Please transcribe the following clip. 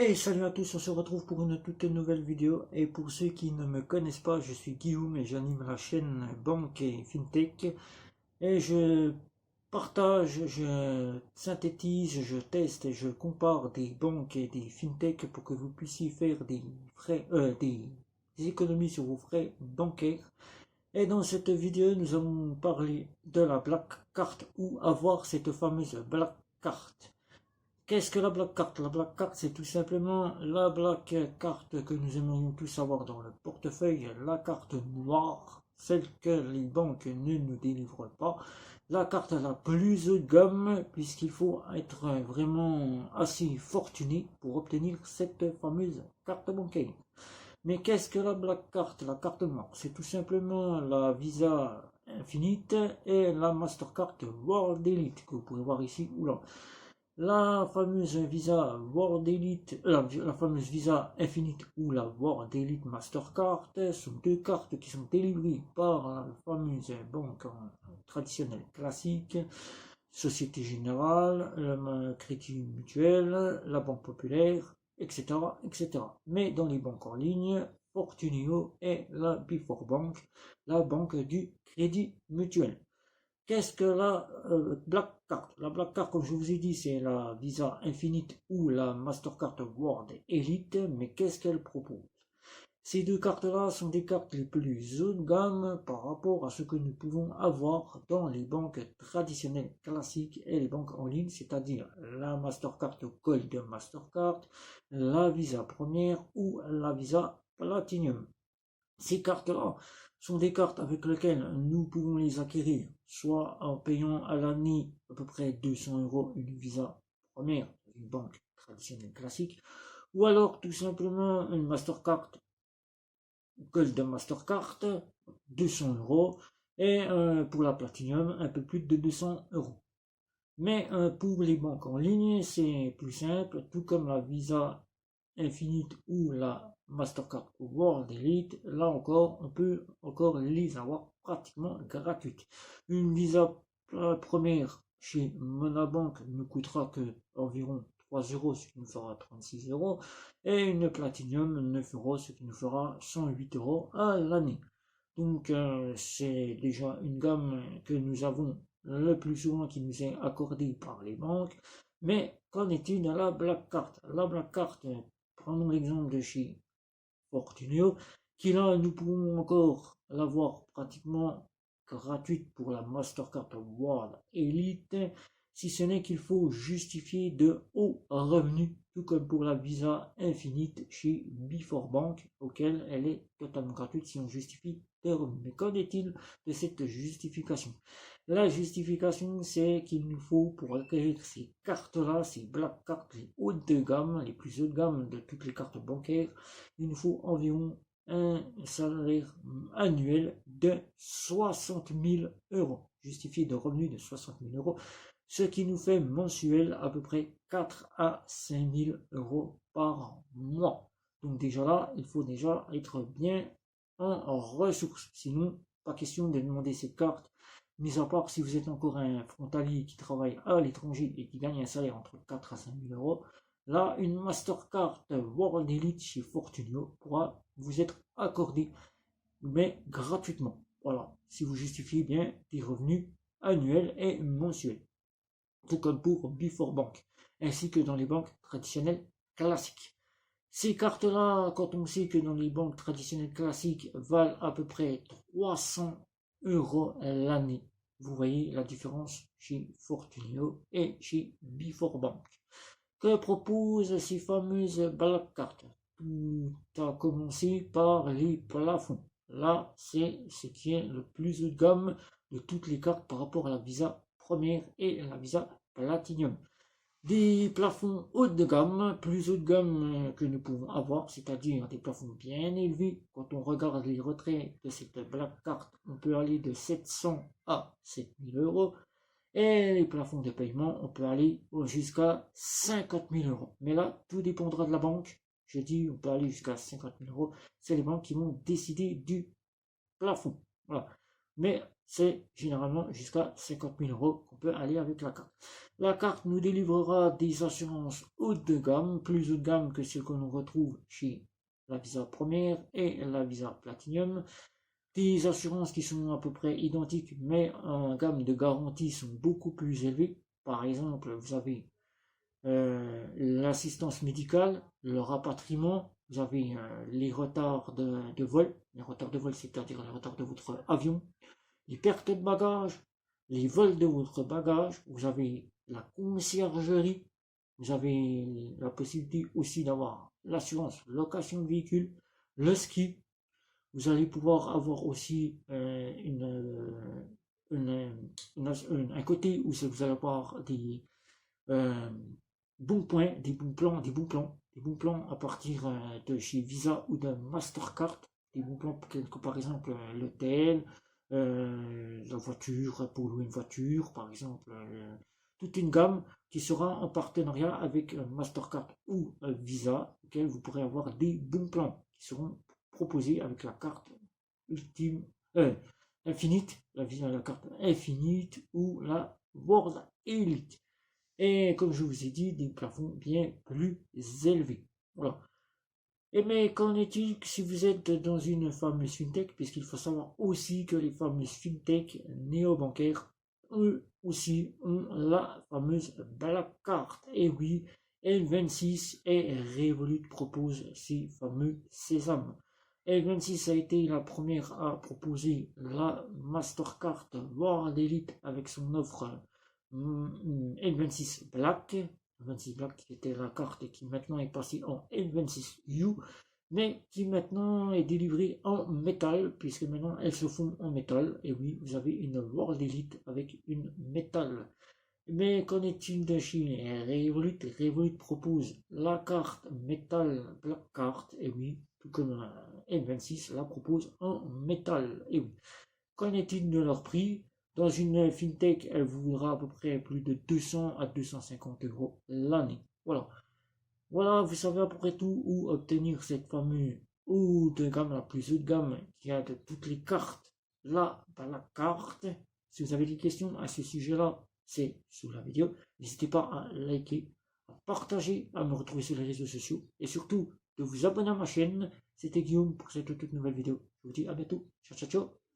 Hey, salut à tous, on se retrouve pour une toute nouvelle vidéo. Et pour ceux qui ne me connaissent pas, je suis Guillaume et j'anime la chaîne Banque et FinTech. Et je partage, je synthétise, je teste et je compare des banques et des FinTech pour que vous puissiez faire des économies sur vos frais bancaires. Et dans cette vidéo, nous allons parler de la Black Card ou avoir cette fameuse Black Card. Qu'est-ce que la black card? La black card, c'est tout simplement la black carte que nous aimerions tous avoir dans le portefeuille, la carte noire, celle que les banques ne nous délivrent pas, la carte la plus haut de gamme, puisqu'il faut être vraiment assez fortuné pour obtenir cette fameuse carte bancaire. Mais qu'est-ce que la black card? La carte noire, c'est tout simplement la Visa Infinite et la Mastercard World Elite que vous pouvez voir ici ou là. La fameuse Visa World Elite, la fameuse Visa Infinite ou la World Elite Mastercard sont deux cartes qui sont délivrées par la fameuse banque traditionnelle classique, Société Générale, le Crédit Mutuel, la Banque Populaire, etc., etc. Mais dans les banques en ligne, Fortunio et la Before Bank, la banque du Crédit Mutuel. Qu'est-ce que la Black Card? La Black Card, comme je vous ai dit, c'est la Visa Infinite ou la Mastercard World Elite, mais qu'est-ce qu'elle propose? Ces deux cartes-là sont des cartes les plus haut de gamme par rapport à ce que nous pouvons avoir dans les banques traditionnelles classiques et les banques en ligne, c'est-à-dire la Mastercard Gold Mastercard, la Visa Première ou la Visa Platinum. Ces cartes-là sont des cartes avec lesquelles nous pouvons les acquérir, soit en payant à l'année à peu près 200 € une Visa première, une banque traditionnelle classique, ou alors tout simplement une Mastercard, Gold Mastercard, 200 €, et pour la Platinum, un peu plus de 200 €. Mais pour les banques en ligne, c'est plus simple, tout comme la Visa Infinite ou la Mastercard World Elite, là encore, on peut encore les avoir pratiquement gratuites. Une Visa première chez Monabank ne coûtera que environ 3 €, ce qui nous fera 36 €, et une Platinum 9 €, ce qui nous fera 108 € à l'année. Donc c'est déjà une gamme que nous avons le plus souvent qui nous est accordée par les banques. Mais qu'en est-il de la Black Card? La Black Card, prenons l'exemple de chez Fortunio, qui là nous pouvons encore l'avoir pratiquement gratuite pour la Mastercard World Elite, si ce n'est qu'il faut justifier de hauts revenus, tout comme pour la Visa Infinite chez Before Bank, auquel elle est totalement gratuite si on justifie des revenus. Mais qu'en est-il de cette justification? La justification, c'est qu'il nous faut, pour acquérir ces cartes-là, ces black cards, les hautes de gamme, les plus hautes de gamme de toutes les cartes bancaires, il nous faut environ un salaire annuel de 60 000 €, justifié de revenus de 60 000 €, ce qui nous fait mensuel à peu près 4 à 5 000 € par mois. Donc déjà là, il faut déjà être bien en ressources, sinon pas question de demander cette carte, mis à part si vous êtes encore un frontalier qui travaille à l'étranger et qui gagne un salaire entre 4 à 5 000 €. Là, une Mastercard World Elite chez Fortunio pourra vous être accordée, mais gratuitement. Voilà, si vous justifiez bien des revenus annuels et mensuels. Tout comme pour Before Bank, ainsi que dans les banques traditionnelles classiques. Ces cartes-là, quand on sait que dans les banques traditionnelles classiques, valent à peu près 300 € l'année. Vous voyez la différence chez Fortunio et chez Before Bank. Que proposent ces fameuses black cards? Tout a commencé par les plafonds. Là, c'est ce qui est le plus haut de gamme de toutes les cartes par rapport à la Visa première et la Visa Platinum. Des plafonds haut de gamme, plus haut de gamme que nous pouvons avoir, c'est-à-dire des plafonds bien élevés. Quand on regarde les retraits de cette black card, on peut aller de 700 à 7000 €. Et les plafonds de paiement, on peut aller jusqu'à 50 000 €. Mais là, tout dépendra de la banque. Je dis, on peut aller jusqu'à 50 000 €. C'est les banques qui vont décider du plafond. Voilà. mais c'est généralement jusqu'à 50 000 € qu'on peut aller avec la carte. La carte nous délivrera des assurances haut de gamme, plus haut de gamme que ce que l'on retrouve chez la Visa Première et la Visa Platinum. Des assurances qui sont à peu près identiques, mais en gamme de garantie sont beaucoup plus élevées. Par exemple, vous avez l'assistance médicale, le rapatriement, vous avez les retards de vol, les retards de vol, c'est-à-dire les retards de votre avion, les pertes de bagages, les vols de votre bagage, vous avez la conciergerie, vous avez la possibilité aussi d'avoir l'assurance location de véhicule, le ski, vous allez pouvoir avoir aussi un côté où vous allez avoir des euh, bons points, des bons plans à partir de chez Visa ou de Mastercard, des bons plans comme par exemple l'hôtel, la voiture, pour louer une voiture, par exemple, toute une gamme qui sera en partenariat avec Mastercard ou Visa, auquel vous pourrez avoir des bons plans qui seront proposés avec la carte ultime, infinite, la carte infinite ou la World Elite. Et comme je vous ai dit, des plafonds bien plus élevés. Voilà. Et mais qu'en est-il si vous êtes dans une fameuse fintech, puisqu'il faut savoir aussi que les fameuses fintech néo-bancaires, eux aussi ont la fameuse Black Card. Et oui, N26 et Revolut proposent ces fameux sésames. N26 a été la première à proposer la Mastercard World Elite avec son offre N26 Black. N26 Black qui était la carte et qui maintenant est passée en N26U, mais qui maintenant est délivrée en métal, puisque maintenant elles se font en métal. Et oui, vous avez une World Elite avec une métal. Mais qu'en est-il de chez Revolut? Revolut propose la carte métal Black Card, et oui, tout comme la N26 la propose en métal. Et oui. Qu'en est-il de leur prix? Dans une fintech, elle vous voudra à peu près plus de 200 à 250 € l'année. Voilà. Voilà, vous savez à peu près tout où obtenir cette fameuse haut de gamme, la plus haute gamme qui a de toutes les cartes. Là, la carte. Si vous avez des questions à ce sujet-là, c'est sous la vidéo. N'hésitez pas à liker, à partager, à me retrouver sur les réseaux sociaux et surtout de vous abonner à ma chaîne. C'était Guillaume pour cette toute nouvelle vidéo. Je vous dis à bientôt. Ciao, ciao, ciao.